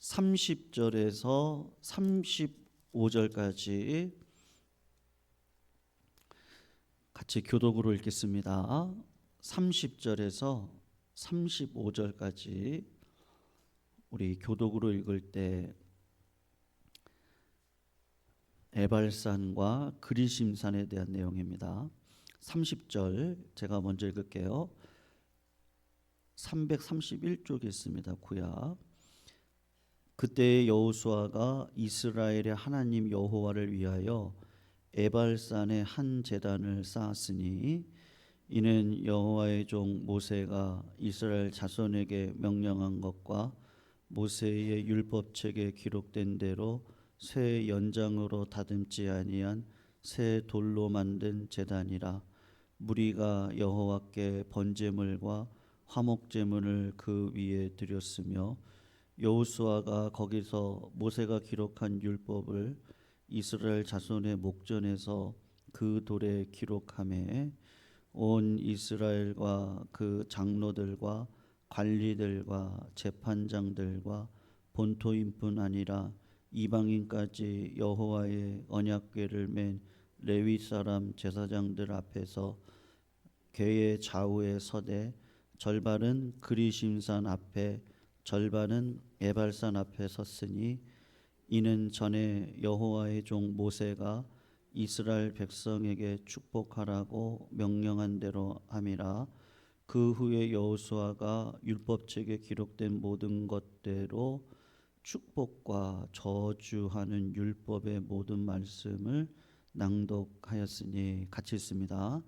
30절에서 35절까지 같이 교독으로 읽겠습니다. 30절에서 35절까지 우리 교독으로 읽을 때 에발산과 그리심산에 대한 내용입니다. 30절 제가 먼저 읽을게요. 331쪽에 있습니다. 구약. 그때의 여호수아가 이스라엘의 하나님 여호와를 위하여 에발산에 한 제단을 쌓았으니 이는 여호와의 종 모세가 이스라엘 자손에게 명령한 것과 모세의 율법책에 기록된 대로 새 연장으로 다듬지 아니한 새 돌로 만든 제단이라. 무리가 여호와께 번제물과 화목제물을 그 위에 드렸으며 여호수아가 거기서 모세가 기록한 율법을 이스라엘 자손의 목전에서 그 돌에 기록하매 온 이스라엘과 그 장로들과 관리들과 재판장들과 본토인뿐 아니라 이방인까지 여호와의 언약궤를 맨 레위 사람 제사장들 앞에서 궤의 좌우에 서되 절반은 그리심산 앞에 절반은 에발산 앞에 섰으니 이는 전에 여호와의 종 모세가 이스라엘 백성에게 축복하라고 명령한 대로 함이라. 그 후에 여호수아가 율법책에 기록된 모든 것대로 축복과 저주하는 율법의 모든 말씀을 낭독하였으니. 같이 읽습니다.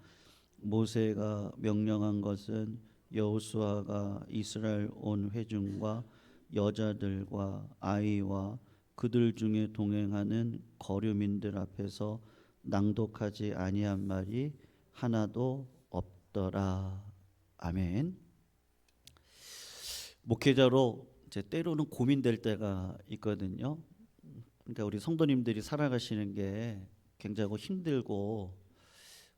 모세가 명령한 것은 여호수아가 이스라엘 온 회중과 여자들과 아이와 그들 중에 동행하는 거류민들 앞에서 낭독하지 아니한 말이 하나도 없더라. 아멘. 목회자로 이제 때로는 고민될 때가 있거든요. 그러니까 우리 성도님들이 살아가시는 게 굉장히 힘들고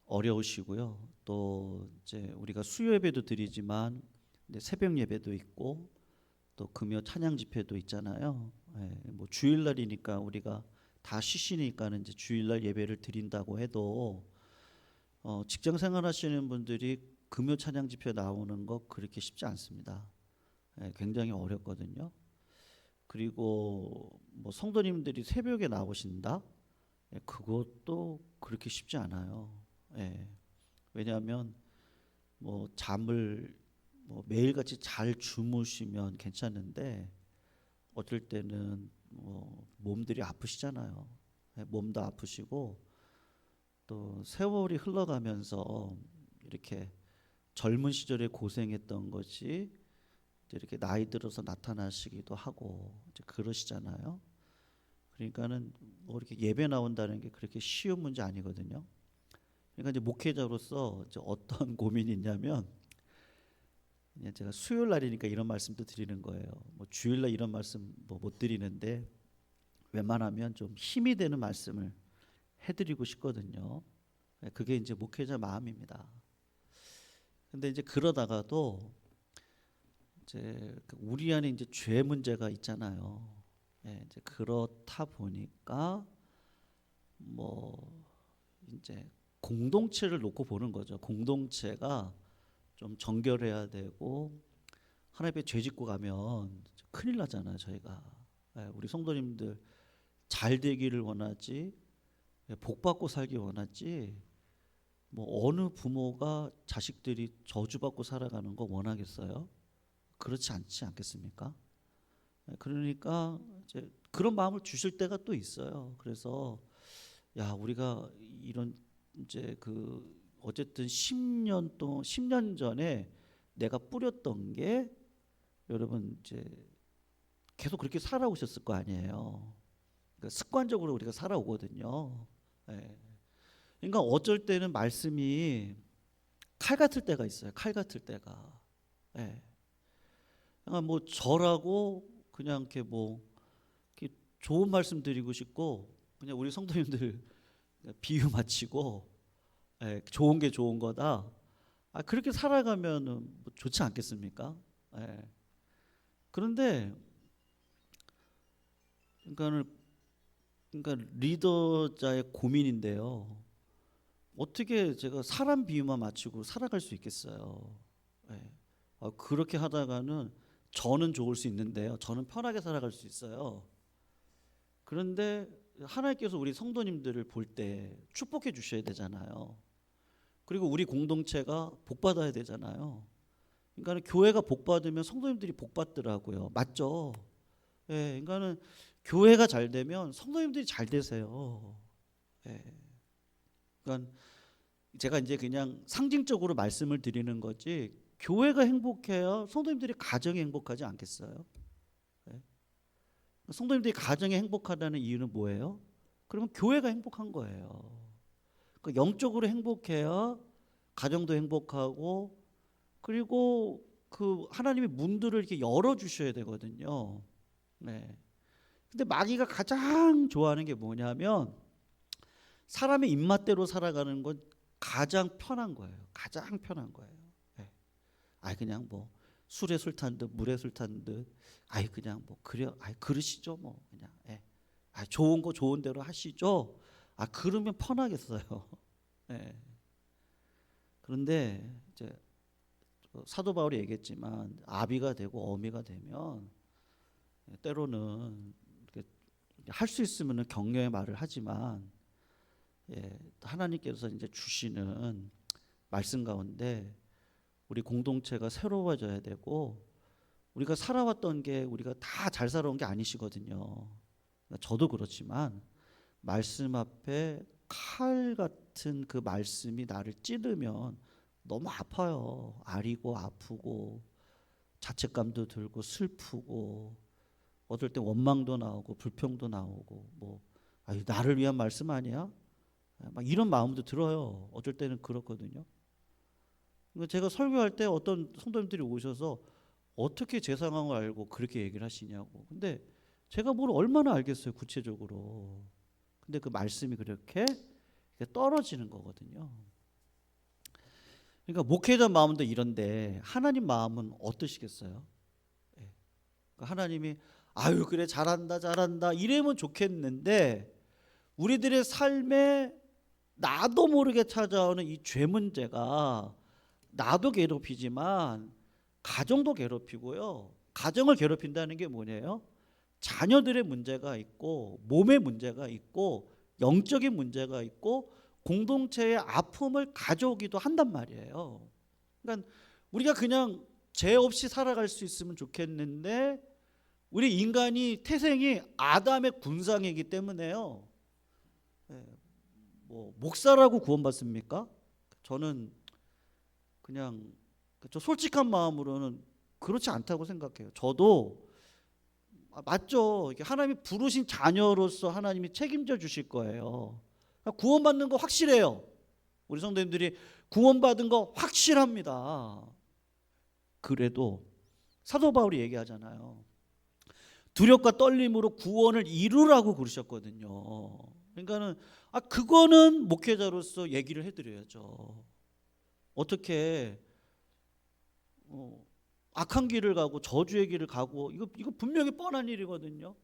어려우시고요. 또 이제 우리가 수요 예배도 드리지만 새벽 예배도 있고 또 금요 찬양 집회도 있잖아요. 뭐 주일날이니까 우리가 다 쉬시니까는 이제 주일날 예배를 드린다고 해도 직장 생활하시는 분들이 금요 찬양 집회 나오는 거 그렇게 쉽지 않습니다. 굉장히 어렵거든요. 그리고 뭐 성도님들이 새벽에 나오신다? 그것도 그렇게 쉽지 않아요. 왜냐하면 뭐 잠을 뭐 매일같이 잘 주무시면 괜찮은데 어쩔 때는 뭐 몸들이 아프시잖아요. 몸도 아프시고 또 세월이 흘러가면서 이렇게 젊은 시절에 고생했던 것이 이렇게 나이 들어서 나타나시기도 하고 이제 그러시잖아요. 그러니까는 뭐 이렇게 예배 나온다는 게 그렇게 쉬운 문제 아니거든요. 그러니까 이제 목회자로서 이제 어떤 고민이 있냐면, 그냥 제가 수요일 날이니까 이런 말씀도 드리는 거예요. 뭐 주일날 이런 말씀 뭐 못 드리는데 웬만하면 좀 힘이 되는 말씀을 해드리고 싶거든요. 그게 이제 목회자 마음입니다. 근데 이제 그러다가도 이제 우리 안에 이제 죄 문제가 있잖아요. 이제 그렇다 보니까 뭐 이제 공동체를 놓고 보는 거죠. 공동체가 좀 정결해야 되고 하나님 앞에 죄 짓고 가면 큰일 나잖아요. 저희가 우리 성도님들 잘 되기를 원하지, 복 받고 살기 원하지, 뭐 어느 부모가 자식들이 저주받고 살아가는 거 원하겠어요? 그렇지 않지 않겠습니까? 그러니까 이제 그런 마음을 주실 때가 또 있어요. 그래서 야, 우리가 이런 이제 그 어쨌든 10년 전에 내가 뿌렸던 게 여러분 이제 계속 그렇게 살아오셨을 거 아니에요. 그러니까 습관적으로 우리가 살아오거든요. 그러니까 어쩔 때는 말씀이 칼 같을 때가 있어요. 칼 같을 때가. 그러니까 뭐 저라고 그냥 이렇게 뭐 이렇게 좋은 말씀 드리고 싶고 그냥 우리 성도님들 비유 마치고 좋은 게 좋은 거다. 그렇게 살아가면은 뭐 좋지 않겠습니까? 그런데 그러니까 리더자의 고민인데요. 어떻게 제가 사람 비유만 맞추고 살아갈 수 있겠어요? 예. 그렇게 하다가는 저는 좋을 수 있는데요. 저는 편하게 살아갈 수 있어요. 그런데 하나님께서 우리 성도님들을 볼 때 축복해 주셔야 되잖아요. 그리고 우리 공동체가 복 받아야 되잖아요. 그러니까 교회가 복 받으면 성도님들이 복 받더라고요. 맞죠? 예, 그러니까는 교회가 잘 되면 성도님들이 잘 되세요. 예. 그러니까 제가 이제 그냥 상징적으로 말씀을 드리는 거지, 교회가 행복해야 성도님들이 가정이 행복하지 않겠어요? 예. 성도님들이 가정이 행복하다는 이유는 뭐예요? 그러면 교회가 행복한 거예요. 그러니까 영적으로 행복해야 가정도 행복하고, 그리고 그 하나님의 문들을 이렇게 열어 주셔야 되거든요. 네. 근데 마귀가 가장 좋아하는 게 뭐냐면 사람의 입맛대로 살아가는 건 가장 편한 거예요. 가장 편한 거예요. 네. 그냥 뭐 술에 술 탄 듯 물에 술 탄 듯, 그냥 뭐 그래, 그러시죠 뭐 그냥. 예. 좋은 거 좋은 대로 하시죠. 그러면 편하겠어요. 예. 그런데 이제 사도 바울이 얘기했지만 아비가 되고 어미가 되면 때로는 할 수 있으면 격려의 말을 하지만, 하나님께서 이제 주시는 말씀 가운데 우리 공동체가 새로워져야 되고, 우리가 살아왔던 게 우리가 다 잘 살아온 게 아니시거든요. 저도 그렇지만 말씀 앞에 칼 같은 그 말씀이 나를 찌르면 너무 아파요. 아리고 아프고 자책감도 들고 슬프고, 어떨 때 원망도 나오고 불평도 나오고, 뭐 나를 위한 말씀 아니야? 막 이런 마음도 들어요. 어쩔 때는 그렇거든요. 제가 설교할 때 어떤 성도님들이 오셔서 어떻게 제 상황을 알고 그렇게 얘기를 하시냐고. 근데 제가 뭘 얼마나 알겠어요, 구체적으로. 근데 그 말씀이 그렇게 떨어지는 거거든요. 그러니까 목회자 마음도 이런데 하나님 마음은 어떠시겠어요? 그러니까 하나님이 그래 잘한다 잘한다 이러면 좋겠는데, 우리들의 삶에 나도 모르게 찾아오는 이 죄 문제가 나도 괴롭히지만 가정도 괴롭히고요. 가정을 괴롭힌다는 게 뭐냐요? 자녀들의 문제가 있고, 몸의 문제가 있고, 영적인 문제가 있고, 공동체의 아픔을 가져오기도 한단 말이에요. 그러니까 우리가 그냥 죄 없이 살아갈 수 있으면 좋겠는데, 우리 인간이 태생이 아담의 군상이기 때문에요. 뭐 목사라고 구원받습니까? 저는 그냥 저 솔직한 마음으로는 그렇지 않다고 생각해요. 저도 맞죠. 하나님이 부르신 자녀로서 하나님이 책임져 주실 거예요. 구원받는 거 확실해요. 우리 성도님들이 구원받은 거 확실합니다. 그래도 사도 바울이 얘기하잖아요. 두렵과 떨림으로 구원을 이루라고 그러셨거든요. 그러니까는 그거는 목회자로서 얘기를 해드려야죠. 어떻게 악한 길을 가고 저주의 길을 가고, 이거 분명히 뻔한 일이거든요.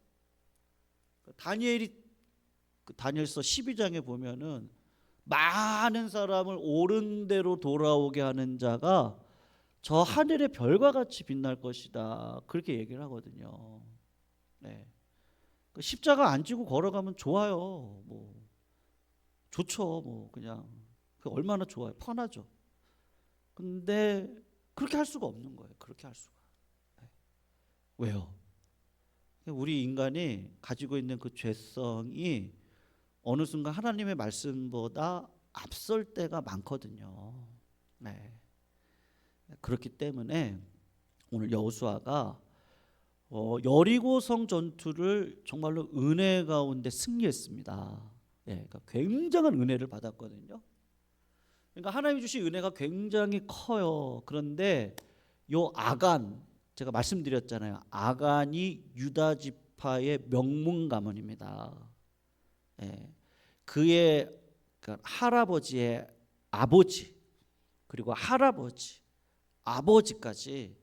다니엘서 12장에 보면은 많은 사람을 옳은 대로 돌아오게 하는 자가 저 하늘의 별과 같이 빛날 것이다, 그렇게 얘기를 하거든요. 네. 십자가 안 지고 걸어가면 좋아요. 뭐 좋죠. 뭐 그냥 얼마나 좋아요. 편하죠. 근데 그렇게 할 수가 없는 거예요. 그렇게 할 수가. 네. 왜요? 우리 인간이 가지고 있는 그 죄성이 어느 순간 하나님의 말씀보다 앞설 때가 많거든요. 네. 그렇기 때문에 오늘 여호수아가 여리고성 전투를 정말로 은혜 가운데 승리했습니다. 그러니까 굉장한 은혜를 받았거든요. 그러니까 하나님이 주신 은혜가 굉장히 커요. 그런데 요 아간, 제가 말씀드렸잖아요. 아간이 유다 지파의 명문 가문입니다. 그의 할아버지의 아버지, 그리고 할아버지, 아버지까지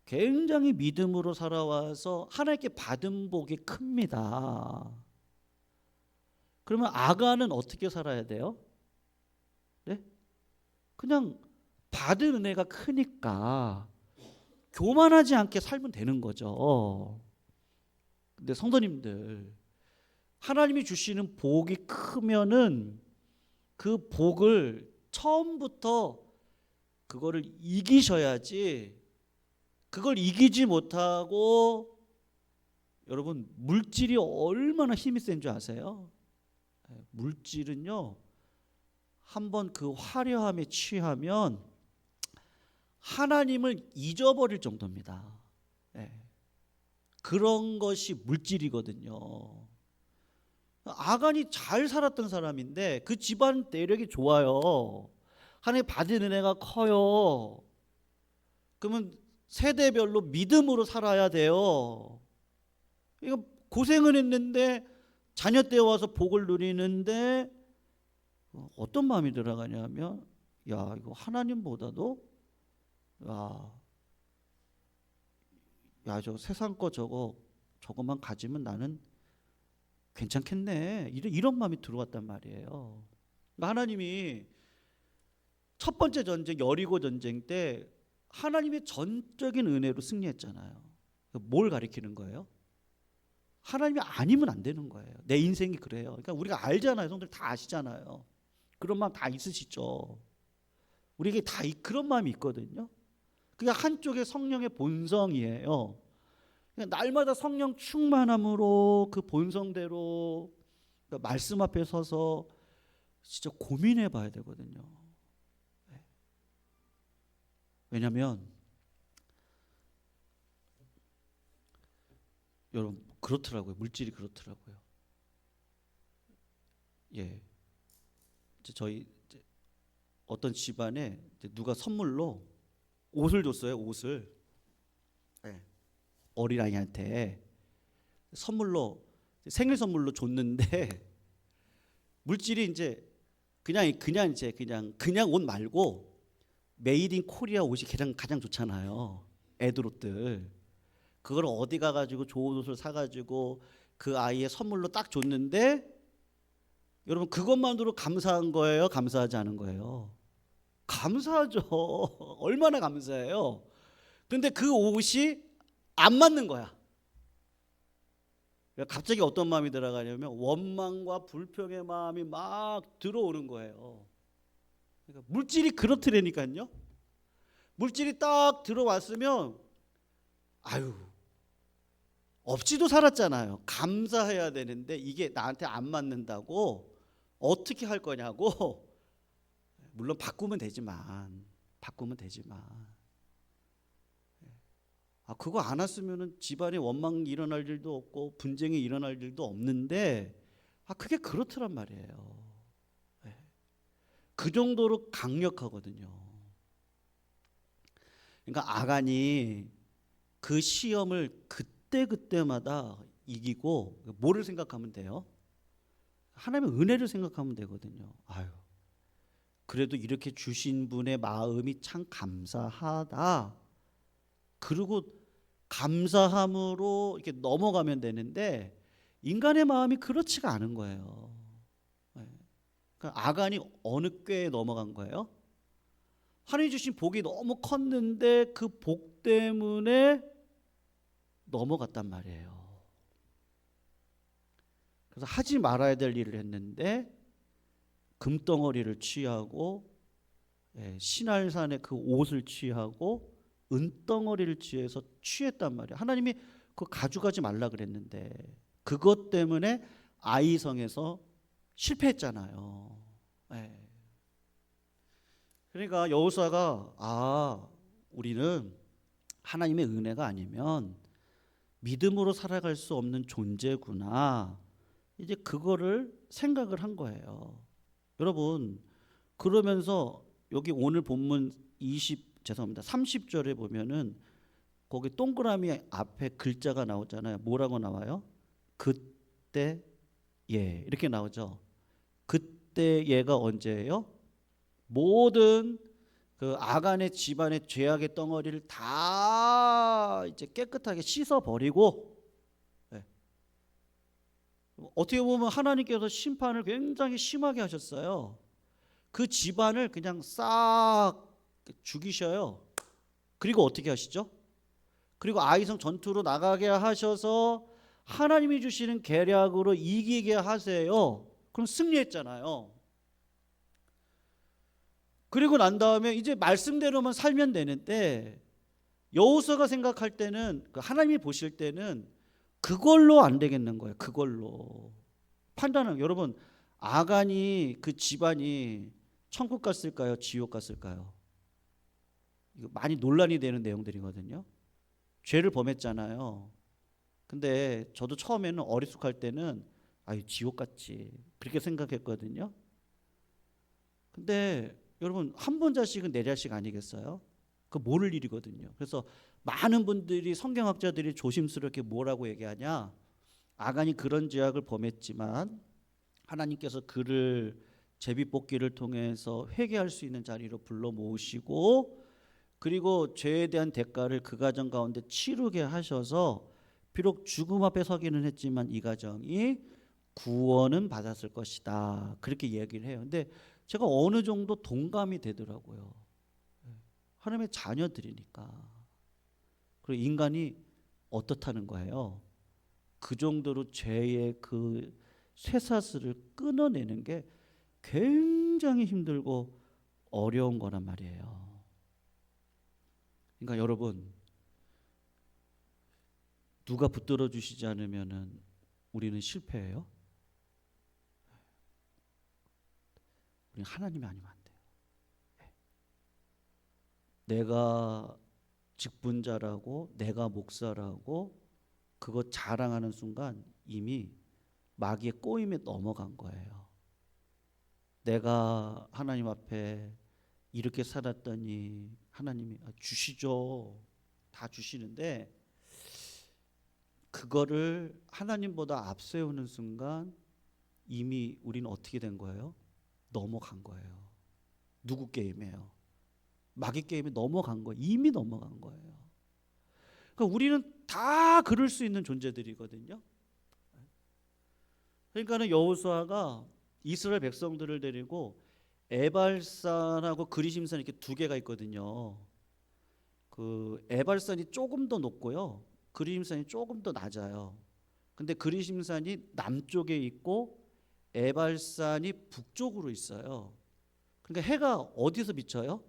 굉장히 믿음으로 살아와서 하나님께 받은 복이 큽니다. 그러면 아간은 어떻게 살아야 돼요? 네? 그냥 받은 은혜가 크니까 교만하지 않게 살면 되는 거죠. 근데 성도님들, 하나님이 주시는 복이 크면은 그 복을 처음부터 그거를 이기셔야지, 그걸 이기지 못하고, 여러분 물질이 얼마나 힘이 센 줄 아세요? 물질은요, 한번 그 화려함에 취하면 하나님을 잊어버릴 정도입니다. 그런 것이 물질이거든요. 아간이 잘 살았던 사람인데 그 집안 내력이 좋아요. 하나님 받은 은혜가 커요. 그러면 세대별로 믿음으로 살아야 돼요. 이거 고생을 했는데 자녀 때 와서 복을 누리는데 어떤 마음이 들어가냐면, 야, 이거 하나님보다도 야, 저 세상 거 저거만 가지면 나는 괜찮겠네, 이런 마음이 들어왔단 말이에요. 그러니까 하나님이 첫 번째 전쟁 여리고 전쟁 때 하나님의 전적인 은혜로 승리했잖아요. 뭘 가리키는 거예요? 하나님이 아니면 안 되는 거예요. 내 인생이 그래요. 그러니까 우리가 알잖아요. 성도들 다 아시잖아요. 그런 마음 다 있으시죠. 우리에게 다 그런 마음이 있거든요. 그게 한쪽의 성령의 본성이에요. 그러니까 날마다 성령 충만함으로 그 본성대로 말씀 앞에 서서 진짜 고민해 봐야 되거든요. 왜냐하면 여러분 그렇더라고요. 물질이 그렇더라고요. 예, 저희 어떤 집안에 누가 선물로 옷을 줬어요. 옷을. 어린아이한테 선물로, 생일 선물로 줬는데 물질이 이제 그냥 옷 말고 메이드 인 코리아 옷이 가장 좋잖아요. 애들 옷들. 그걸 어디 가가지고 좋은 옷을 사가지고 그 아이의 선물로 딱 줬는데, 여러분 그것만으로 감사한 거예요? 감사하지 않은 거예요? 감사하죠. 얼마나 감사해요. 근데 그 옷이 안 맞는 거야. 갑자기 어떤 마음이 들어가냐면 원망과 불평의 마음이 막 들어오는 거예요. 그러니까 물질이 그렇더라니까요. 물질이 딱 들어왔으면 아유, 없이도 살았잖아요. 감사해야 되는데 이게 나한테 안 맞는다고 어떻게 할 거냐고. 물론 바꾸면 되지만 그거 안 왔으면은 집안에 원망이 일어날 일도 없고 분쟁이 일어날 일도 없는데 그게 그렇더란 말이에요. 그 정도로 강력하거든요. 그러니까 아간이 그 시험을 그때마다 이기고 뭐를 생각하면 돼요? 하나님의 은혜를 생각하면 되거든요. 아유, 그래도 이렇게 주신 분의 마음이 참 감사하다. 그리고 감사함으로 이렇게 넘어가면 되는데 인간의 마음이 그렇지가 않은 거예요. 그러니까 아간이 어느 꾀에 넘어간 거예요? 하나님 주신 복이 너무 컸는데 그 복 때문에 넘어갔단 말이에요. 그래서 하지 말아야 될 일을 했는데 금덩어리를 취하고 신할산의 그 옷을 취하고 은덩어리를 취해서 취했단 말이에요. 하나님이 그거 가져가지 말라 그랬는데 그것 때문에 아이성에서 실패했잖아요. 그러니까 여호수아가 우리는 하나님의 은혜가 아니면 믿음으로 살아갈 수 없는 존재구나, 이제 그거를 생각을 한 거예요. 여러분, 그러면서 여기 오늘 본문 30절에 보면은 거기 동그라미 앞에 글자가 나오잖아요. 뭐라고 나와요? 그때 예, 이렇게 나오죠. 그때 예가 언제예요? 모든 그 아간의 집안의 죄악의 덩어리를 다 이제 깨끗하게 씻어 버리고, 예. 어떻게 보면 하나님께서 심판을 굉장히 심하게 하셨어요. 그 집안을 그냥 싹 죽이셔요. 그리고 어떻게 하시죠? 그리고 아이성 전투로 나가게 하셔서 하나님이 주시는 계략으로 이기게 하세요. 그럼 승리했잖아요. 그리고 난 다음에 이제 말씀대로만 살면 되는데, 여호수아가 생각할 때는, 하나님이 보실 때는 그걸로 안 되겠는 거예요. 그걸로 판단은, 여러분, 아간이 그 집안이 천국 갔을까요? 지옥 갔을까요? 이거 많이 논란이 되는 내용들이거든요. 죄를 범했잖아요. 근데 저도 처음에는 어리숙할 때는 지옥 같지 그렇게 생각했거든요. 근데 여러분, 한 번 자식은 내 자식 아니겠어요? 그 모를 일이거든요. 그래서 많은 분들이, 성경학자들이 조심스럽게 뭐라고 얘기하냐, 아간이 그런 죄악을 범했지만 하나님께서 그를 제비뽑기를 통해서 회개할 수 있는 자리로 불러 모으시고, 그리고 죄에 대한 대가를 그 가정 가운데 치르게 하셔서 비록 죽음 앞에 서기는 했지만 이 가정이 구원은 받았을 것이다, 그렇게 얘기를 해요. 근데 제가 어느 정도 동감이 되더라고요. 하나님의 자녀들이니까. 그리고 인간이 어떻다는 거예요? 그 정도로 죄의 그 쇠사슬을 끊어내는 게 굉장히 힘들고 어려운 거란 말이에요. 그러니까 여러분, 누가 붙들어 주시지 않으면은 우리는 실패해요. 우리 하나님이 아니면 안 돼요. 내가 직분자라고, 내가 목사라고 그거 자랑하는 순간 이미 마귀의 꼬임에 넘어간 거예요. 내가 하나님 앞에 이렇게 살았더니 하나님이 주시죠. 다 주시는데, 그거를 하나님보다 앞세우는 순간 이미 우리는 어떻게 된 거예요? 넘어간 거예요. 누구 게임이에요? 마귀 게임에 넘어간 거예요. 이미 넘어간 거예요. 그러니까 우리는 다 그럴 수 있는 존재들이거든요. 그러니까는 여호수아가 이스라엘 백성들을 데리고 에발산하고 그리심산 이렇게 두 개가 있거든요. 그 에발산이 조금 더 높고요, 그리심산이 조금 더 낮아요. 근데 그리심산이 남쪽에 있고 에발산이 북쪽으로 있어요. 그러니까 해가 어디서 비쳐요?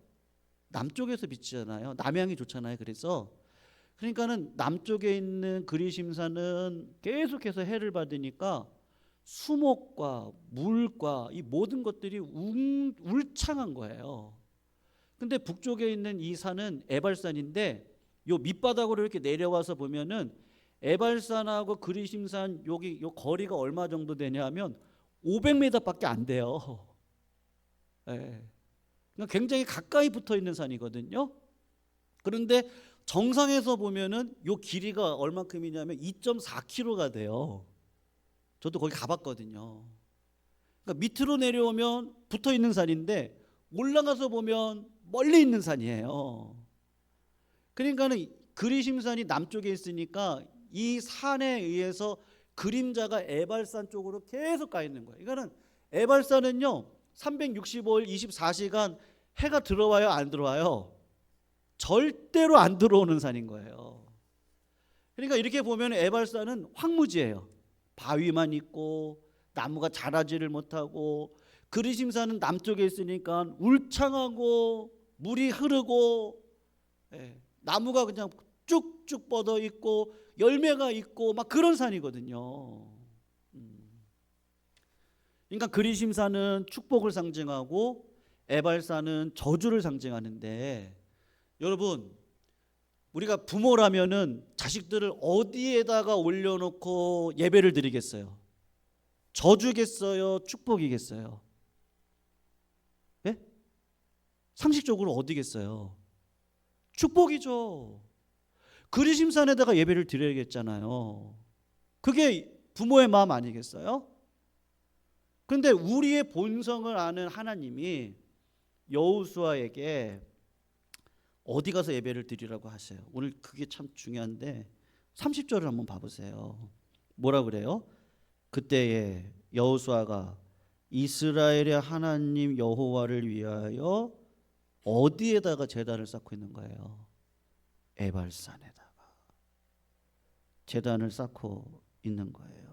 남쪽에서 비치잖아요. 남향이 좋잖아요. 그러니까는 남쪽에 있는 그리심산은 계속해서 해를 받으니까 수목과 물과 이 모든 것들이 울창한 거예요. 근데 북쪽에 있는 이 산은 에발산인데, 요 밑바닥으로 이렇게 내려와서 보면은 에발산하고 그리심산 여기 요 거리가 얼마 정도 되냐면 500m밖에 안 돼요. 예. 그러니까 굉장히 가까이 붙어 있는 산이거든요. 그런데 정상에서 보면은 요 길이가 얼마큼이냐면 2.4km가 돼요. 저도 거기 가봤거든요. 그러니까 밑으로 내려오면 붙어 있는 산인데 올라가서 보면 멀리 있는 산이에요. 그러니까는 그리심산이 남쪽에 있으니까 이 산에 의해서 그림자가 에발산 쪽으로 계속 가 있는 거예요. 그러니까는 에발산은요 365일 24시간 해가 들어와요, 안 들어와요? 절대로 안 들어오는 산인 거예요. 그러니까 이렇게 보면 에발산은 황무지예요. 바위만 있고 나무가 자라지를 못하고, 그리심산은 남쪽에 있으니까 울창하고 물이 흐르고, 나무가 그냥 쭉쭉 뻗어 있고 열매가 있고 막 그런 산이거든요. 그러니까 그리심산은 축복을 상징하고 에발산은 저주를 상징하는데, 여러분, 우리가 부모라면은 자식들을 어디에다가 올려놓고 예배를 드리겠어요? 저주겠어요? 축복이겠어요? 예? 상식적으로 어디겠어요? 축복이죠. 그리심산에다가 예배를 드려야겠잖아요. 그게 부모의 마음 아니겠어요? 그런데 우리의 본성을 아는 하나님이 여호수아에게 어디 가서 예배를 드리라고 하세요? 오늘 그게 참 중요한데 30절을 한번 봐보세요. 뭐라 그래요? 그때에 여호수아가 이스라엘의 하나님 여호와를 위하여 어디에다가 제단을 쌓고 있는 거예요? 에발산에다가 제단을 쌓고 있는 거예요.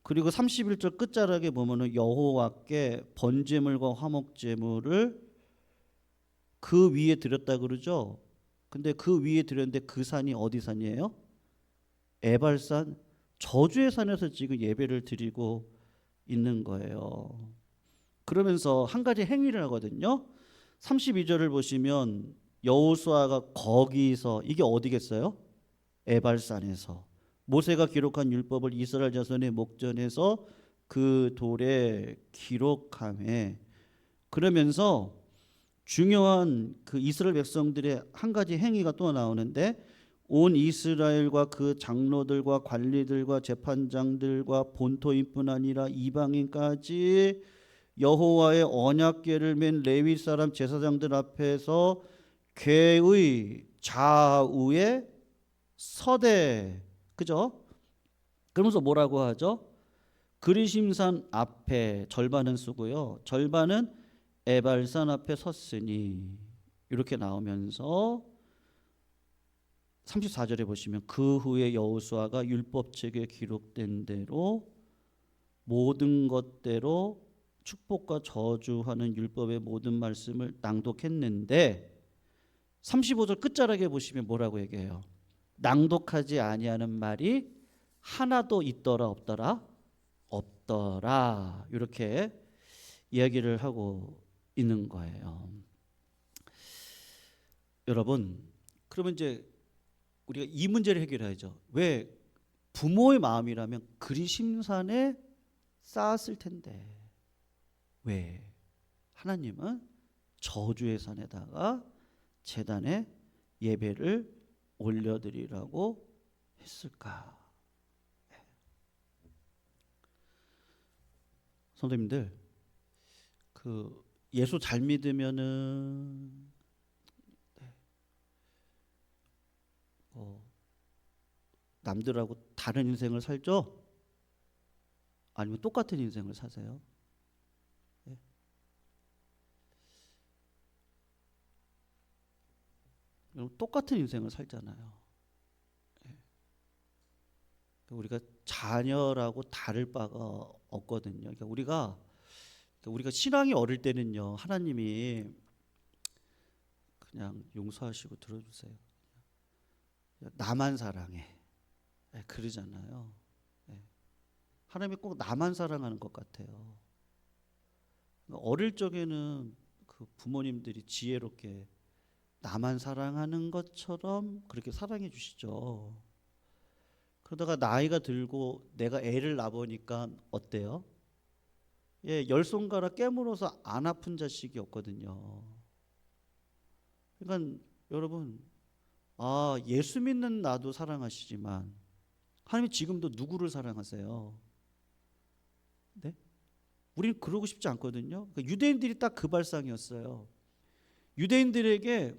그리고 31절 끝자락에 보면은 여호와께 번제물과 화목제물을 그 위에 드렸다 그러죠. 근데 그 위에 드렸는데 그 산이 어디 산이에요? 에발산, 저주의 산에서 지금 예배를 드리고 있는 거예요. 그러면서 한 가지 행위를 하거든요. 32절을 보시면 여호수아가 거기서, 이게 어디겠어요? 에발산에서 모세가 기록한 율법을 이스라엘 자손의 목전에서 그 돌에 기록하며, 그러면서 중요한 그 이스라엘 백성들의 한 가지 행위가 또 나오는데, 온 이스라엘과 그 장로들과 관리들과 재판장들과 본토인뿐 아니라 이방인까지 여호와의 언약궤를 맨 레위 사람 제사장들 앞에서 궤의 좌우에 서대, 그죠? 그러면서 뭐라고 하죠? 그리심산 앞에 절반은 쓰고요, 절반은 에발산 앞에 섰으니, 이렇게 나오면서 34절에 보시면 그 후에 여호수아가 율법책에 기록된 대로 모든 것대로 축복과 저주하는 율법의 모든 말씀을 낭독했는데, 35절 끝자락에 보시면 뭐라고 얘기해요? 낭독하지 아니하는 말이 하나도 있더라 없더라? 없더라. 이렇게 이야기를 하고 있는 거예요. 여러분, 그러면 이제 우리가 이 문제를 해결해야죠. 왜? 부모의 마음이라면 그리심산에 쌓았을 텐데 왜 하나님은 저주의 산에다가 제단에 예배를 올려드리라고 했을까? 선생님들, 그 예수 잘 믿으면은 남들하고 다른 인생을 살죠? 아니면 똑같은 인생을 사세요? 네. 똑같은 인생을 살잖아요. 네. 우리가 자녀라고 다를 바가 없거든요. 그러니까 우리가 신앙이 어릴 때는요, 하나님이 그냥 용서하시고 들어주세요. 나만 사랑해. 네, 그러잖아요. 네. 하나님이 꼭 나만 사랑하는 것 같아요. 어릴 적에는 그 부모님들이 지혜롭게 나만 사랑하는 것처럼 그렇게 사랑해 주시죠. 그러다가 나이가 들고 내가 애를 낳아보니까 어때요? 예, 열 손가락 깨물어서 안 아픈 자식이 없거든요. 그러니까 여러분, 예수 믿는 나도 사랑하시지만 하나님이 지금도 누구를 사랑하세요? 네? 우리는 그러고 싶지 않거든요. 그러니까 유대인들이 딱 그 발상이었어요. 유대인들에게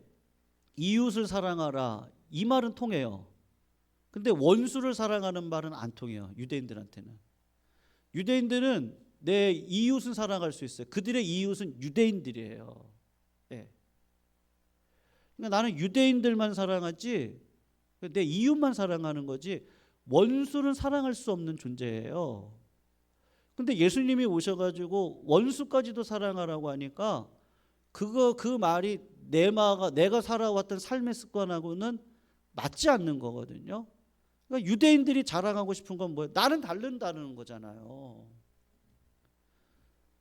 이웃을 사랑하라, 이 말은 통해요. 근데 원수를 사랑하는 말은 안 통해요. 유대인들한테는. 유대인들은 내 이웃은 사랑할 수 있어요. 그들의 이웃은 유대인들이에요. 네. 그러니까 나는 유대인들만 사랑하지 내 이웃만 사랑하는 거지 원수는 사랑할 수 없는 존재예요. 근데 예수님이 오셔가지고 원수까지도 사랑하라고 하니까 그 말이 내가 살아왔던 삶의 습관하고는 맞지 않는 거거든요. 그러니까 유대인들이 자랑하고 싶은 건 뭐예요? 나는 다른다는 거잖아요.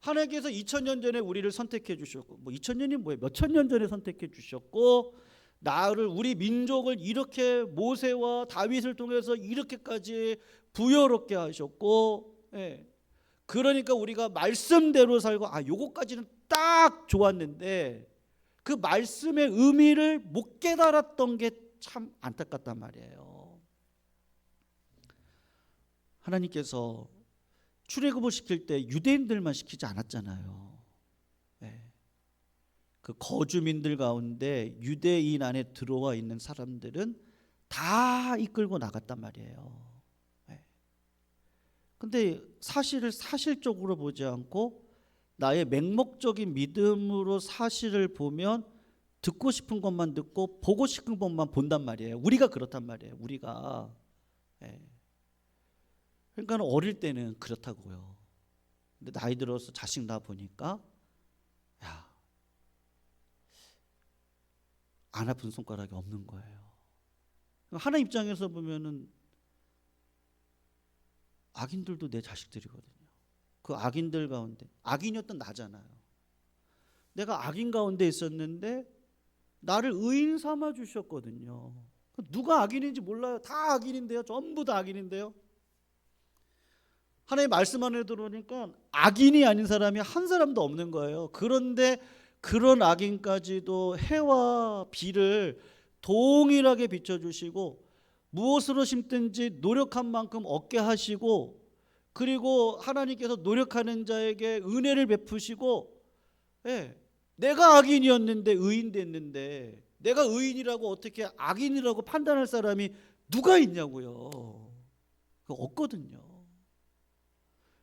하나님께서 2000년 전에 우리를 선택해 주셨고, 뭐 2000년이 뭐예요? 몇천 년 전에 선택해 주셨고, 우리 민족을 이렇게 모세와 다윗을 통해서 이렇게까지 부여롭게 하셨고, 예. 그러니까 우리가 말씀대로 살고, 요거까지는 딱 좋았는데 그 말씀의 의미를 못 깨달았던 게 참 안타깝단 말이에요. 하나님께서 출애굽을 시킬 때 유대인들만 시키지 않았잖아요. 네. 그 그 거주민들 가운데 유대인 안에 들어와 있는 사람들은 다 이끌고 나갔단 말이에요. 네. 근데 사실을 사실적으로 보지 않고 나의 맹목적인 믿음으로 사실을 보면 듣고 싶은 것만 듣고 보고 싶은 것만 본단 말이에요. 우리가 그렇단 말이에요. 우리가. 네. 그러니까 어릴 때는 그렇다고요. 근데 나이 들어서 자식 낳아 보니까 야, 안 아픈 손가락이 없는 거예요. 하나님 입장에서 보면은 악인들도 내 자식들이거든요. 그 악인들 가운데 악인이었던 나잖아요. 내가 악인 가운데 있었는데 나를 의인 삼아 주셨거든요. 누가 악인인지 몰라요. 다 악인인데요. 전부 다 악인인데요. 하나님 말씀 안에 들어오니까 악인이 아닌 사람이 한 사람도 없는 거예요. 그런데 그런 악인까지도 해와 비를 동일하게 비춰주시고 무엇으로 심든지 노력한 만큼 얻게 하시고, 그리고 하나님께서 노력하는 자에게 은혜를 베푸시고, 예, 내가 악인이었는데 의인 됐는데 내가 의인이라고 어떻게 악인이라고 판단할 사람이 누가 있냐고요. 그거 없거든요.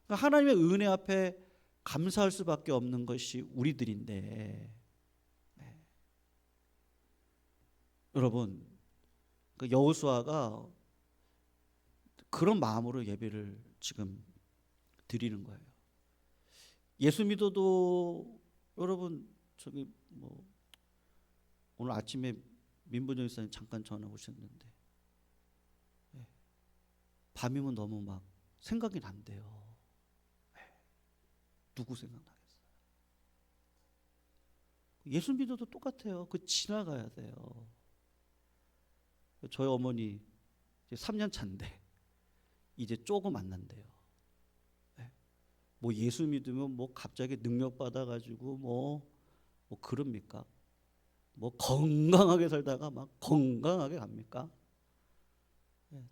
그러니까 하나님의 은혜 앞에 감사할 수밖에 없는 것이 우리들인데, 네. 여러분, 그 여호수아가 그런 마음으로 예배를 지금 드리는 거예요. 예수 믿어도 여러분 저기 뭐 오늘 아침에 민부정 목사님 잠깐 전화 오셨는데, 네. 밤이면 너무 막 생각이 난대요. 네. 누구 생각나겠어요? 예수 믿어도 똑같아요. 그 지나가야 돼요. 저희 어머니 이제 3년 차인데 이제 조금 안 난대요. 네. 뭐 예수 믿으면 뭐 갑자기 능력 받아가지고 뭐 그럽니까? 뭐 건강하게 살다가 막 건강하게 갑니까? 네.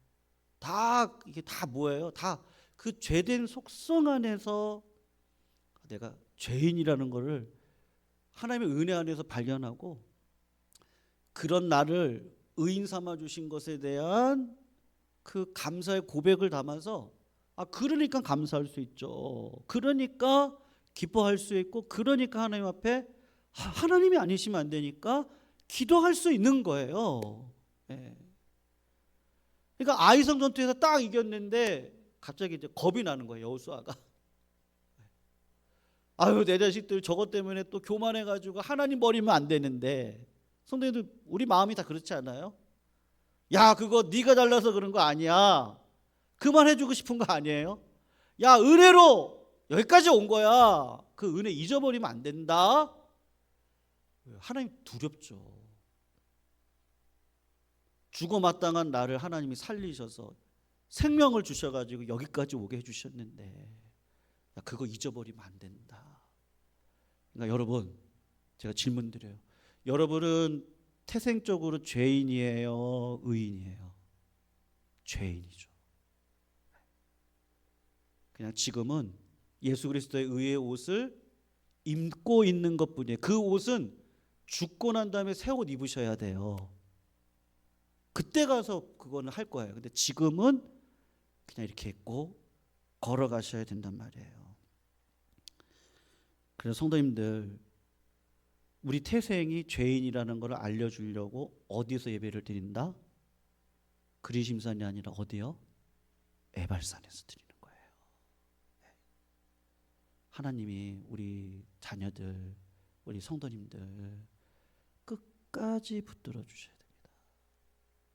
다 이게 다 뭐예요? 다 그 죄된 속성 안에서 내가 죄인이라는 거를 하나님의 은혜 안에서 발견하고, 그런 나를 의인 삼아 주신 것에 대한 그 감사의 고백을 담아서, 그러니까 감사할 수 있죠. 그러니까 기뻐할 수 있고, 그러니까 하나님 앞에 하나님이 아니시면 안 되니까 기도할 수 있는 거예요. 네. 그러니까 아이성 전투에서 딱 이겼는데 갑자기 이제 겁이 나는 거예요. 여호수아가. 아유, 내 자식들 저것 때문에 또 교만해가지고 하나님 버리면 안 되는데. 성도님들, 우리 마음이 다 그렇지 않아요? 야, 그거 네가 잘나서 그런 거 아니야. 그만해주고 싶은 거 아니에요? 야, 은혜로 여기까지 온 거야. 그 은혜 잊어버리면 안 된다. 하나님 두렵죠. 죽어 마땅한 나를 하나님이 살리셔서 생명을 주셔가지고 여기까지 오게 해주셨는데, 야, 그거 잊어버리면 안 된다. 그러니까 여러분, 제가 질문 드려요. 여러분은 태생적으로 죄인이에요, 의인이에요? 죄인이죠. 그냥 지금은 예수 그리스도의 의의 옷을 입고 있는 것뿐이에요. 그 옷은 죽고 난 다음에 새 옷 입으셔야 돼요. 그때 가서 그거는 할 거예요. 근데 지금은 그냥 이렇게 입고 걸어가셔야 된단 말이에요. 그래서 성도님들, 우리 태생이 죄인이라는 걸 알려주려고 어디서 예배를 드린다? 그리심산이 아니라 어디요? 에발산에서 드리는 거예요. 하나님이 우리 자녀들, 우리 성도님들 끝까지 붙들어 주셔야 됩니다.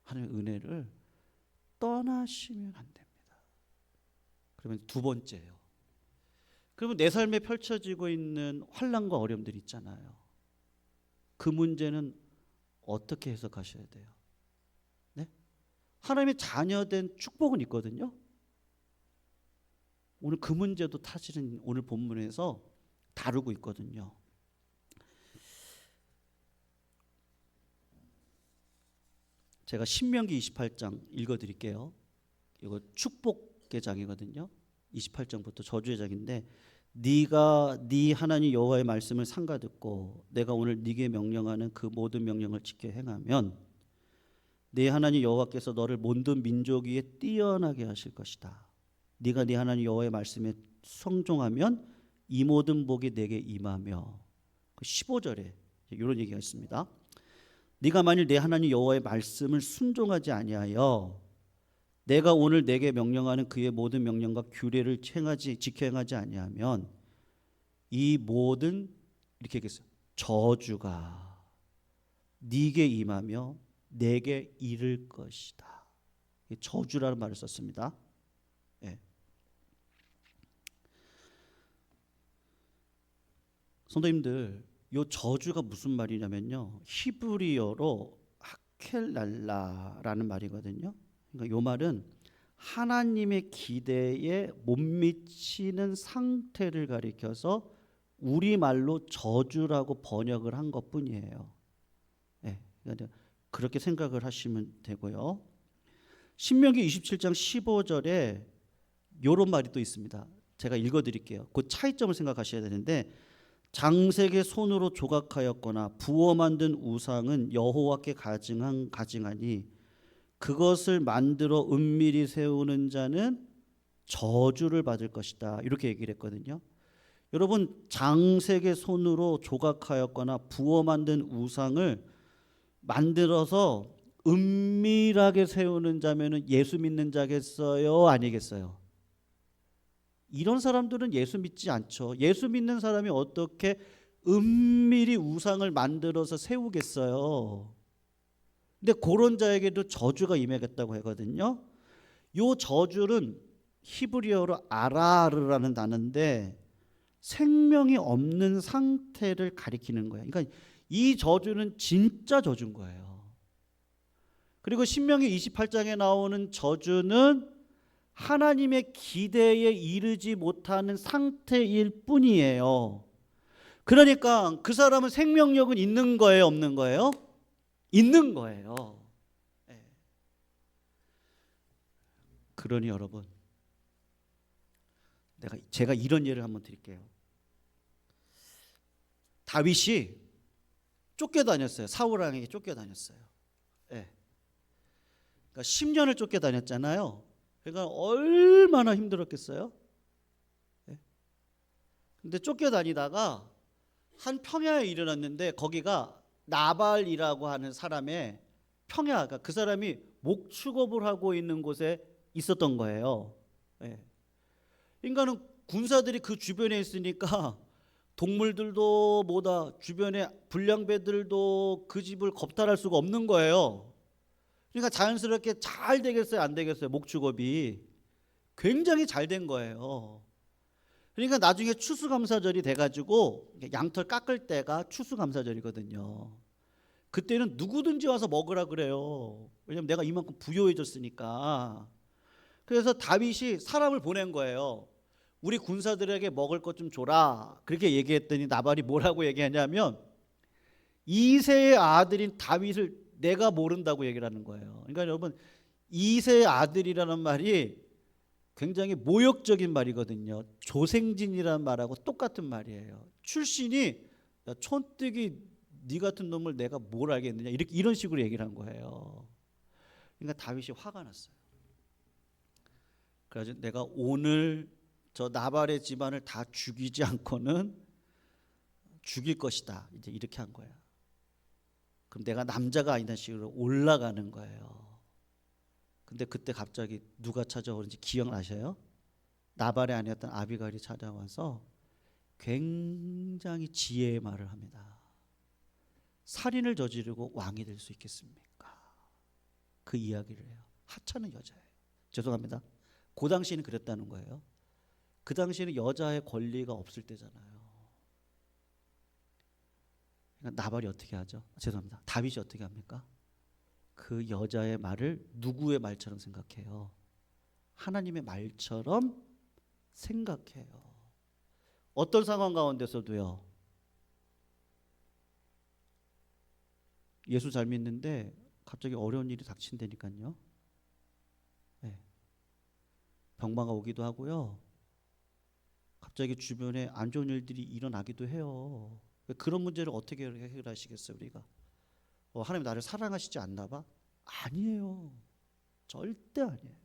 하나님의 은혜를 떠나시면 안 됩니다. 그러면 두 번째예요. 그러면 내 삶에 펼쳐지고 있는 환난과 어려움들 있잖아요. 그 문제는 어떻게 해석하셔야 돼요? 네? 하나님의 자녀된 축복은 있거든요. 오늘 그 문제도 사실은 오늘 본문에서 다루고 있거든요. 제가 신명기 28장 읽어드릴게요. 이거 축복의 장이거든요. 28장부터 저주의 장인데, 네가 네 하나님 여호와의 말씀을 삼가 듣고 내가 오늘 네게 명령하는 그 모든 명령을 지켜 행하면 네 하나님 여호와께서 너를 모든 민족 위에 뛰어나게 하실 것이다. 네가 네 하나님 여호와의 말씀에 순종하면 이 모든 복이 내게 임하며 15절에 이런 얘기가 있습니다. 네가 만일 내 하나님 여호와의 말씀을 순종하지 아니하여 내가 오늘 내게 명령하는 그의 모든 명령과 규례를 지켜 행하지 아니하면 이 모든 이렇게 얘기했어요. 저주가 네게 임하며 내게 이를 것이다. 저주라는 말을 썼습니다. 예. 성도님들, 이 저주가 무슨 말이냐면요, 히브리어로 하켈랄라라는 말이거든요. 그러니까 이 말은 하나님의 기대에 못 미치는 상태를 가리켜서 우리말로 저주라고 번역을 한 것뿐이에요. 네, 그러니까 그렇게 생각을 하시면 되고요. 신명기 27장 15절에 이런 말이 또 있습니다. 제가 읽어드릴게요. 그 차이점을 생각하셔야 되는데, 장색의 손으로 조각하였거나 부어 만든 우상은 여호와께 가증하니 그것을 만들어 은밀히 세우는 자는 저주를 받을 것이다. 이렇게 얘기를 했거든요. 여러분, 장색의 손으로 조각하였거나 부어 만든 우상을 만들어서 은밀하게 세우는 자면은 예수 믿는 자겠어요? 아니겠어요? 이런 사람들은 예수 믿지 않죠. 예수 믿는 사람이 어떻게 은밀히 우상을 만들어서 세우겠어요? 근데 그런 자에게도 저주가 임하겠다고 하거든요. 요 저주는 히브리어로 아라르라는 단어인데 생명이 없는 상태를 가리키는 거예요. 그러니까 이 저주는 진짜 저주인 거예요. 그리고 신명기 28장에 나오는 저주는 하나님의 기대에 이르지 못하는 상태일 뿐이에요. 그러니까 그 사람은 생명력은 있는 거예요, 없는 거예요? 있는 거예요. 그러니 여러분, 제가 이런 예를 한번 드릴게요. 다윗이 쫓겨다녔어요. 사울 왕에게 쫓겨다녔어요. 네. 그러니까 10년을 쫓겨다녔잖아요. 그러니까 얼마나 힘들었겠어요? 네. 근데 쫓겨다니다가 한 평야에 이르렀는데 거기가 나발이라고 하는 사람의 평야가, 그러니까 그 사람이 목축업을 하고 있는 곳에 있었던 거예요. 네. 그러니까는 군사들이 그 주변에 있으니까 동물들도 뭐다 주변에 불량배들도 그 집을 겁탈할 수가 없는 거예요. 그러니까 자연스럽게 잘 되겠어요, 안 되겠어요? 목축업이 굉장히 잘 된 거예요. 그러니까 나중에 추수감사절이 돼가지고 양털 깎을 때가 추수감사절이거든요. 그때는 누구든지 와서 먹으라 그래요. 왜냐면 내가 이만큼 부유해졌으니까. 그래서 다윗이 사람을 보낸 거예요. 우리 군사들에게 먹을 것 좀 줘라. 그렇게 얘기했더니 나발이 뭐라고 얘기하냐면 이새의 아들인 다윗을 내가 모른다고 얘기를 하는 거예요. 그러니까 여러분, 이새의 아들이라는 말이 굉장히 모욕적인 말이거든요. 조생진이라는 말하고 똑같은 말이에요. 출신이 야, 촌뜨기 네 같은 놈을 내가 뭘 알겠느냐, 이런 식으로 얘기를 한 거예요. 그러니까 다윗이 화가 났어요. 그래서 내가 오늘 저 나발의 집안을 다 죽이지 않고는 죽일 것이다. 이제 이렇게 한 거야. 그럼 내가 남자가 아니다는 식으로 올라가는 거예요. 근데 그때 갑자기 누가 찾아오는지 기억나셔요? 나발의 아내였던 아비가일이 찾아와서 굉장히 지혜의 말을 합니다. 살인을 저지르고 왕이 될 수 있겠습니까? 그 이야기를 해요. 하찮은 여자예요. 죄송합니다. 그 당시에는 그랬다는 거예요. 그 당시에는 여자의 권리가 없을 때잖아요. 그러니까 나발이 어떻게 하죠? 죄송합니다. 다윗이 어떻게 합니까? 그 여자의 말을 누구의 말처럼 생각해요? 하나님의 말처럼 생각해요. 어떤 상황 가운데서도요. 예수 잘 믿는데 갑자기 어려운 일이 닥친다니까요. 네. 병마가 오기도 하고요. 갑자기 주변에 안 좋은 일들이 일어나기도 해요. 그런 문제를 어떻게 해결하시겠어요, 우리가? 하나님 나를 사랑하시지 않나 봐? 아니에요. 절대 아니에요.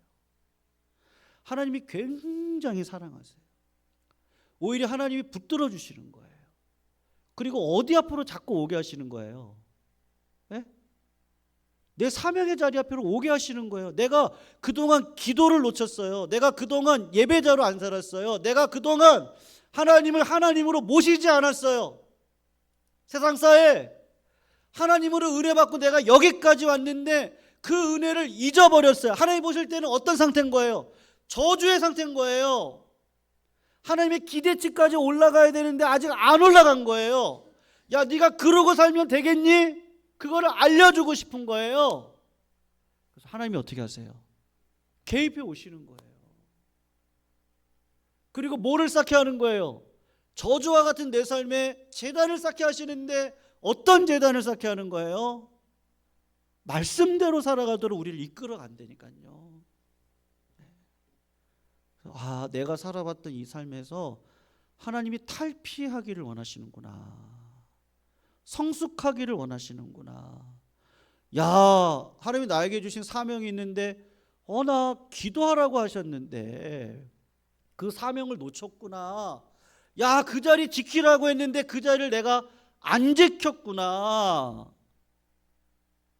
하나님이 굉장히 사랑하세요. 오히려 하나님이 붙들어 주시는 거예요. 그리고 어디 앞으로 자꾸 오게 하시는 거예요? 네? 내 사명의 자리 앞으로 오게 하시는 거예요. 내가 그동안 기도를 놓쳤어요. 내가 그동안 예배자로 안 살았어요. 내가 그동안 하나님을 하나님으로 모시지 않았어요. 세상사에 하나님으로 은혜 받고 내가 여기까지 왔는데 그 은혜를 잊어버렸어요. 하나님 보실 때는 어떤 상태인 거예요? 저주의 상태인 거예요. 하나님의 기대치까지 올라가야 되는데 아직 안 올라간 거예요. 야, 네가 그러고 살면 되겠니? 그거를 알려주고 싶은 거예요. 그래서 하나님이 어떻게 하세요? 개입해 오시는 거예요. 그리고 뭐를 쌓게 하는 거예요? 저주와 같은 내 삶에 제단을 쌓게 하시는데 어떤 제단을 쌓게 하는 거예요? 말씀대로 살아가도록 우리를 이끌어 간다니까요. 내가 살아봤던 이 삶에서 하나님이 탈피하기를 원하시는구나. 성숙하기를 원하시는구나. 야, 하나님이 나에게 주신 사명이 있는데 나 기도하라고 하셨는데 그 사명을 놓쳤구나. 야, 그 자리 지키라고 했는데 그 자리를 내가 안 지켰구나.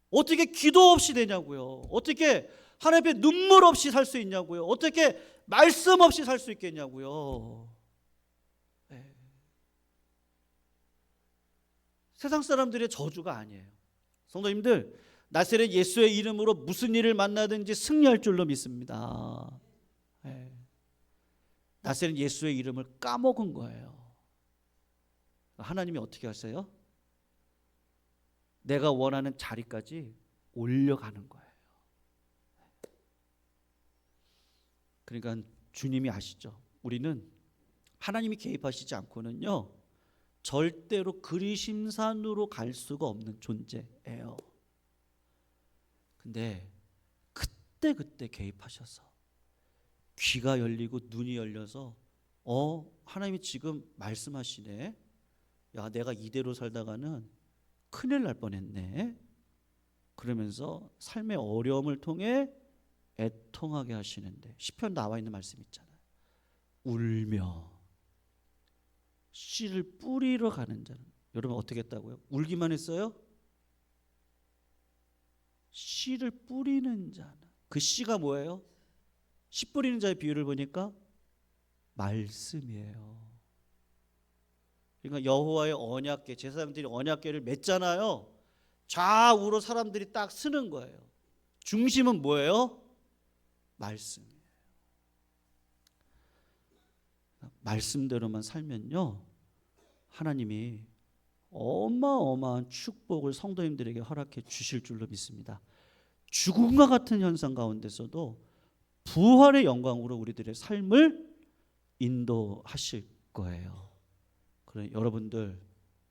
어떻게 기도 없이 되냐고요. 어떻게 하나님 앞에 눈물 없이 살 수 있냐고요. 어떻게 말씀 없이 살 수 있겠냐고요. 네. 세상 사람들의 저주가 아니에요. 성도님들, 나사렛 예수의 이름으로 무슨 일을 만나든지 승리할 줄로 믿습니다. 네. 나사렛 예수의 이름을 까먹은 거예요. 하나님이 어떻게 하세요? 내가 원하는 자리까지 올려가는 거예요. 그러니까 주님이 아시죠? 우리는 하나님이 개입하시지 않고는요 절대로 그리심산으로 갈 수가 없는 존재예요. 근데 그때 개입하셔서 귀가 열리고 눈이 열려서 하나님이 지금 말씀하시네. 야, 내가 이대로 살다가는 큰일 날 뻔했네. 그러면서 삶의 어려움을 통해 애통하게 하시는데 시편 나와 있는 말씀 있잖아요. 울며 씨를 뿌리러 가는 자는, 여러분 어떻게 했다고요? 울기만 했어요? 씨를 뿌리는 자는, 그 씨가 뭐예요? 씨 뿌리는 자의 비유를 보니까 말씀이에요. 그러니까 여호와의 언약궤, 제사장들이 언약궤를 맸잖아요. 좌우로 사람들이 딱 쓰는 거예요. 중심은 뭐예요? 말씀이에요. 말씀대로만 살면요 하나님이 어마어마한 축복을 성도님들에게 허락해 주실 줄로 믿습니다. 죽음과 같은 현상 가운데서도 부활의 영광으로 우리들의 삶을 인도하실 거예요. 그래, 여러분들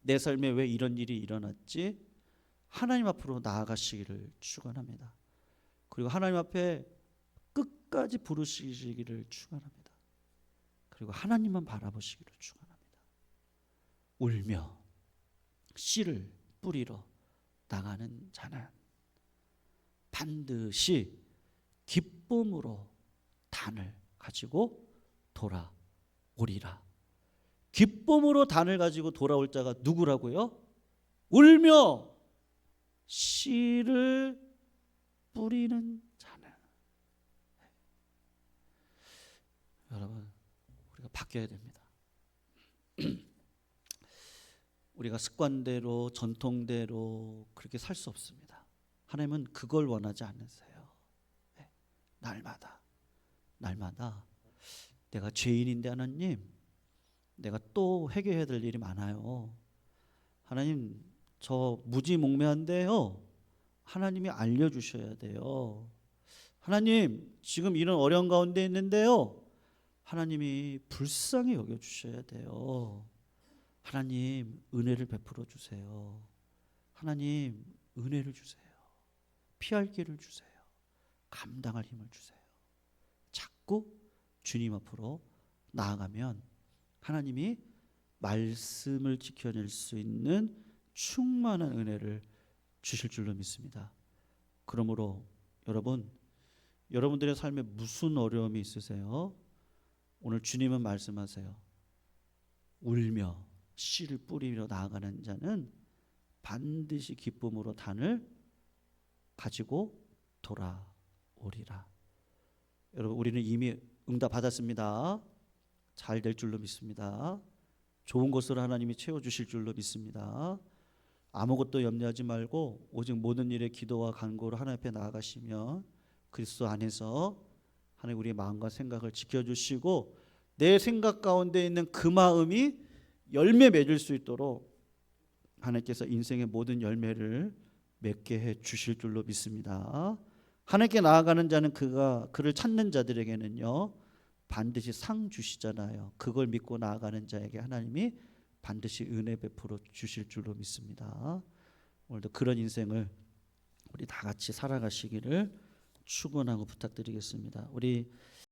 내 삶에 왜 이런 일이 일어났지? 하나님 앞으로 나아가시기를 축원합니다. 그리고 하나님 앞에 끝까지 부르시기를 축원합니다. 그리고 하나님만 바라보시기를 축원합니다. 울며 씨를 뿌리러 나가는 자는 반드시 기쁨으로 단을 가지고 돌아오리라. 기쁨으로 단을 가지고 돌아올 자가 누구라고요? 울며 씨를 뿌리는 자는. 여러분, 우리가 바뀌어야 됩니다. 우리가 습관대로 전통대로 그렇게 살 수 없습니다. 하나님은 그걸 원하지 않으세요. 날마다 내가 죄인인데 하나님, 내가 또 회개해야 될 일이 많아요. 하나님, 저 무지몽매한데요. 하나님이 알려주셔야 돼요. 하나님, 지금 이런 어려운 가운데 있는데요. 하나님이 불쌍히 여겨주셔야 돼요. 하나님, 은혜를 베풀어 주세요. 하나님, 은혜를 주세요. 피할 길을 주세요. 감당할 힘을 주세요. 자꾸 주님 앞으로 나아가면 하나님이 말씀을 지켜낼 수 있는 충만한 은혜를 주실 줄로 믿습니다. 그러므로 여러분들의 삶에 무슨 어려움이 있으세요? 오늘 주님은 말씀하세요. 울며 씨를 뿌리며 나아가는 자는 반드시 기쁨으로 단을 가지고 돌아오리라. 여러분, 우리는 이미 응답 받았습니다. 잘 될 줄로 믿습니다. 좋은 것으로 하나님이 채워주실 줄로 믿습니다. 아무것도 염려하지 말고 오직 모든 일에 기도와 간구로 하나님 앞에 나아가시면 그리스도 안에서 하나님 우리의 마음과 생각을 지켜주시고 내 생각 가운데 있는 그 마음이 열매 맺을 수 있도록 하나님께서 인생의 모든 열매를 맺게 해 주실 줄로 믿습니다. 하나님께 나아가는 자는 그를 찾는 자들에게는요 반드시 상 주시잖아요. 그걸 믿고 나아가는 자에게 하나님이 반드시 은혜 베풀어 주실 줄로 믿습니다. 오늘도 그런 인생을 우리 다 같이 살아가시기를 축원하고 부탁드리겠습니다. 우리